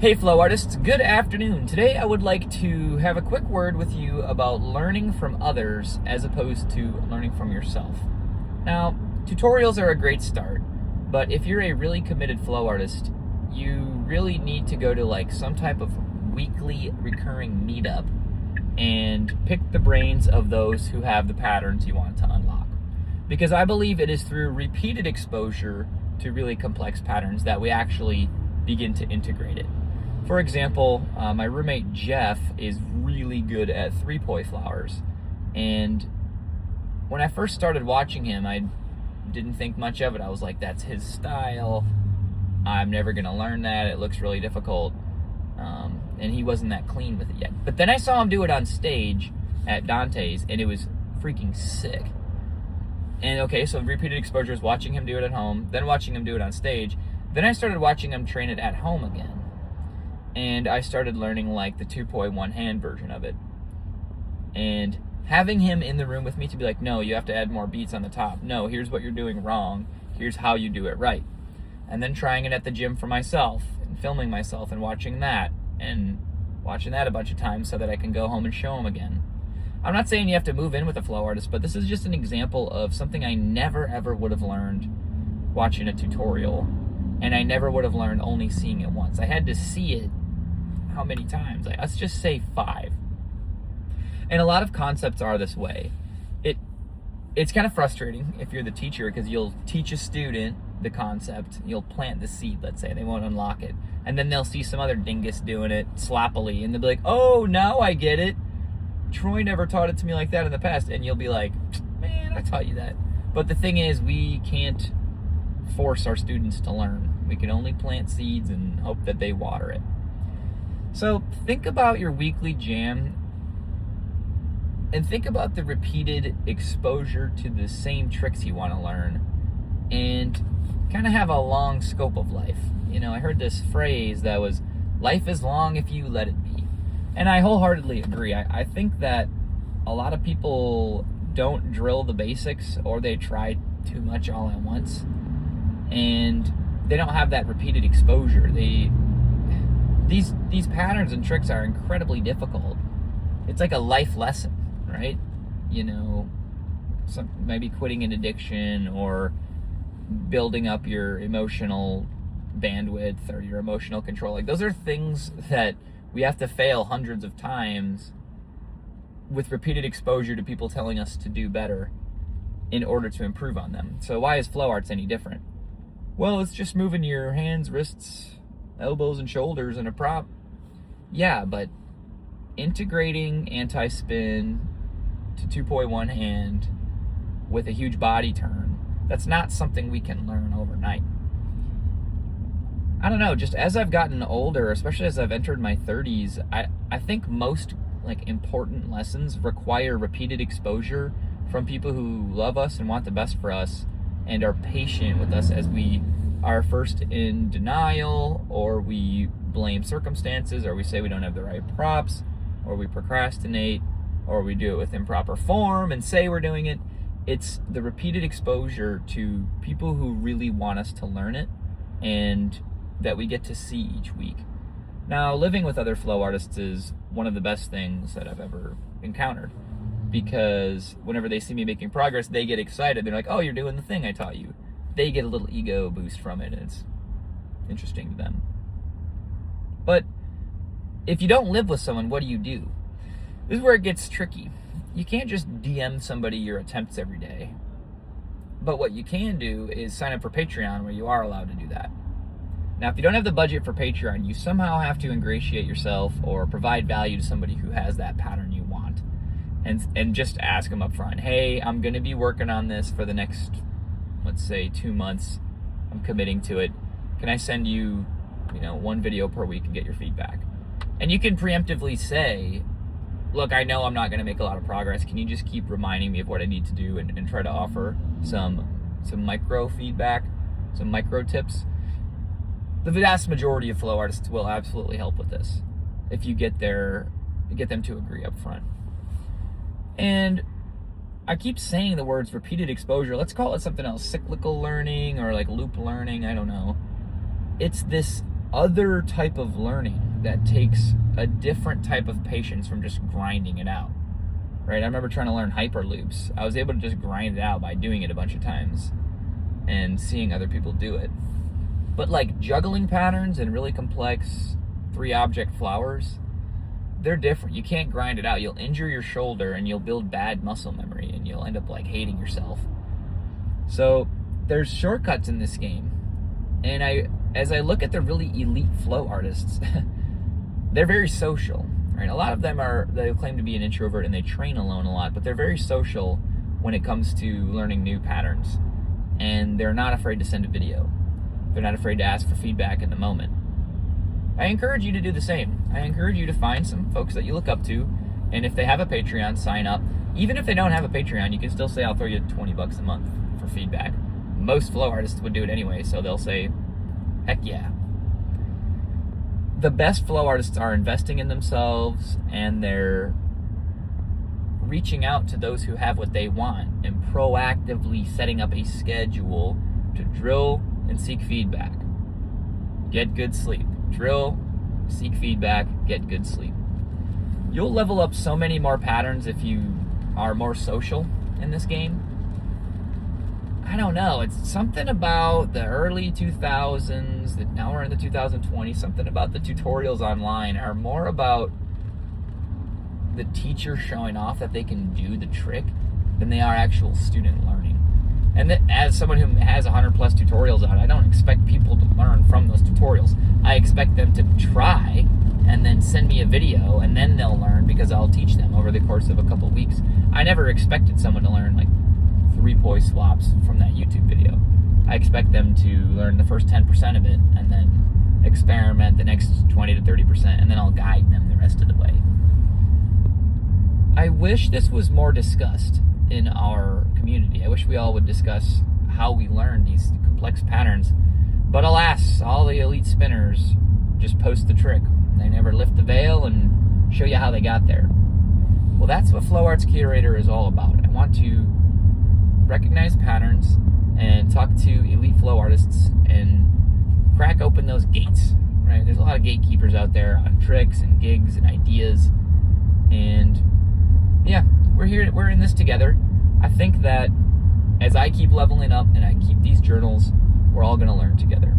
Hey flow artists, good afternoon. Today I would like to have a quick word with you about learning from others as opposed to learning from yourself. Now, tutorials are a great start, but if you're a really committed flow artist, you really need to go to like some type of weekly recurring meetup and pick the brains of those who have the patterns you want to unlock. Because I believe it is through repeated exposure to really complex patterns that we actually begin to integrate it. For example, my roommate Jeff is really good at three-poi flowers, and when I first started watching him, I didn't think much of it. I was like, that's his style. I'm never gonna learn that. It looks really difficult. And he wasn't that clean with it yet. But then I saw him do it on stage at Dante's, and it was freaking sick. And okay, so repeated exposure is watching him do it at home, then watching him do it on stage. Then I started watching him train it at home again. And I started learning like the two-poi one-hand version of it. And having him in the room with me to be like, no, you have to add more beats on the top. No, here's what you're doing wrong. Here's how you do it right. And then trying it at the gym for myself and filming myself and watching that a bunch of times so that I can go home and show him again. I'm not saying you have to move in with a flow artist, but this is just an example of something I never ever would have learned watching a tutorial. And I never would have learned only seeing it once. I had to see it how many times? Like, let's just say 5. And a lot of concepts are this way. It's kind of frustrating if you're the teacher, because you'll teach a student the concept, you'll plant the seed, let's say, they won't unlock it, and then they'll see some other dingus doing it sloppily, and they'll be like, oh, now I get it. Troy never taught it to me like that in the past. And you'll be like, man, I taught you that. But the thing is, we can't force our students to learn. We can only plant seeds and hope that they water it. So think about your weekly jam and think about the repeated exposure to the same tricks you want to learn and kind of have a long scope of life. You know, I heard this phrase that was, life is long if you let it be. And I wholeheartedly agree. I think that a lot of people don't drill the basics, or they try too much all at once, and they don't have that repeated exposure. These patterns and tricks are incredibly difficult. It's like a life lesson, right? You know, maybe quitting an addiction or building up your emotional bandwidth or your emotional control. Like, those are things that we have to fail hundreds of times with repeated exposure to people telling us to do better in order to improve on them. So why is flow arts any different? Well, it's just moving your hands, wrists, elbows, and shoulders in a prop. Yeah, but integrating anti-spin to two-poi one hand with a huge body turn, that's not something we can learn overnight. I don't know, just as I've gotten older, especially as I've entered my 30s, I think most like important lessons require repeated exposure from people who love us and want the best for us and are patient with us as we are first in denial, or we blame circumstances, or we say we don't have the right props, or we procrastinate, or we do it with improper form and say we're doing it. It's the repeated exposure to people who really want us to learn it and that we get to see each week. Now, living with other flow artists is one of the best things that I've ever encountered, because whenever they see me making progress, they get excited. They're like, oh, you're doing the thing I taught you. They get a little ego boost from it, and it's interesting to them. But if you don't live with someone, what do? This is where it gets tricky. You can't just DM somebody your attempts every day. But what you can do is sign up for Patreon, where you are allowed to do that. Now, if you don't have the budget for Patreon, you somehow have to ingratiate yourself or provide value to somebody who has that pattern you want. And just ask them up front, hey, I'm going to be working on this for the next, let's say, 2 months. I'm committing to it. Can I send you, 1 video per week and get your feedback? And you can preemptively say, look, I know I'm not going to make a lot of progress. Can you just keep reminding me of what I need to do and try to offer some micro feedback, some micro tips? The vast majority of flow artists will absolutely help with this if you get them to agree up front. And I keep saying the words repeated exposure. Let's call it something else, cyclical learning or like loop learning, I don't know. It's this other type of learning that takes a different type of patience from just grinding it out, right? I remember trying to learn hyperloops. I was able to just grind it out by doing it a bunch of times and seeing other people do it. But like juggling patterns and really complex 3-object flowers, they're different. You can't grind it out. You'll injure your shoulder and you'll build bad muscle memory and you'll end up like hating yourself. So there's shortcuts in this game. And as I look at the really elite flow artists, they're very social, right? A lot of them they claim to be an introvert and they train alone a lot, but they're very social when it comes to learning new patterns. And they're not afraid to send a video. They're not afraid to ask for feedback in the moment. I encourage you to do the same. I encourage you to find some folks that you look up to, and if they have a Patreon, sign up. Even if they don't have a Patreon, you can still say, I'll throw you $20 a month for feedback. Most flow artists would do it anyway, so they'll say, heck yeah. The best flow artists are investing in themselves, and they're reaching out to those who have what they want and proactively setting up a schedule to drill and seek feedback. Get good sleep. Drill, seek feedback, get good sleep. You'll level up so many more patterns if you are more social in this game. I don't know, it's something about the early 2000s, that now we're in the 2020s, something about the tutorials online are more about the teacher showing off that they can do the trick than they are actual student learning. And that, as someone who has 100 plus tutorials out, I don't expect people to learn from those tutorials. I expect them to try and then send me a video and then they'll learn because I'll teach them over the course of a couple of weeks. I never expected someone to learn like 3-point swaps from that YouTube video. I expect them to learn the first 10% of it and then experiment the next 20 to 30%, and then I'll guide them the rest of the way. I wish this was more discussed in our community. I wish we all would discuss how we learn these complex patterns. But alas, all the elite spinners just post the trick. They never lift the veil and show you how they got there. Well, that's what Flow Arts Curator is all about. I want to recognize patterns and talk to elite flow artists and crack open those gates, right? There's a lot of gatekeepers out there on tricks and gigs and ideas. And yeah, we're in this together. I think that as I keep leveling up and I keep these journals, we're all going to learn together.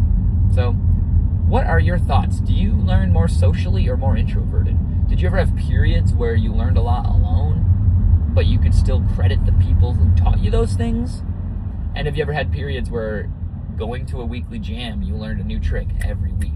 So what are your thoughts? Do you learn more socially or more introverted? Did you ever have periods where you learned a lot alone, but you could still credit the people who taught you those things? And have you ever had periods where going to a weekly jam, you learned a new trick every week?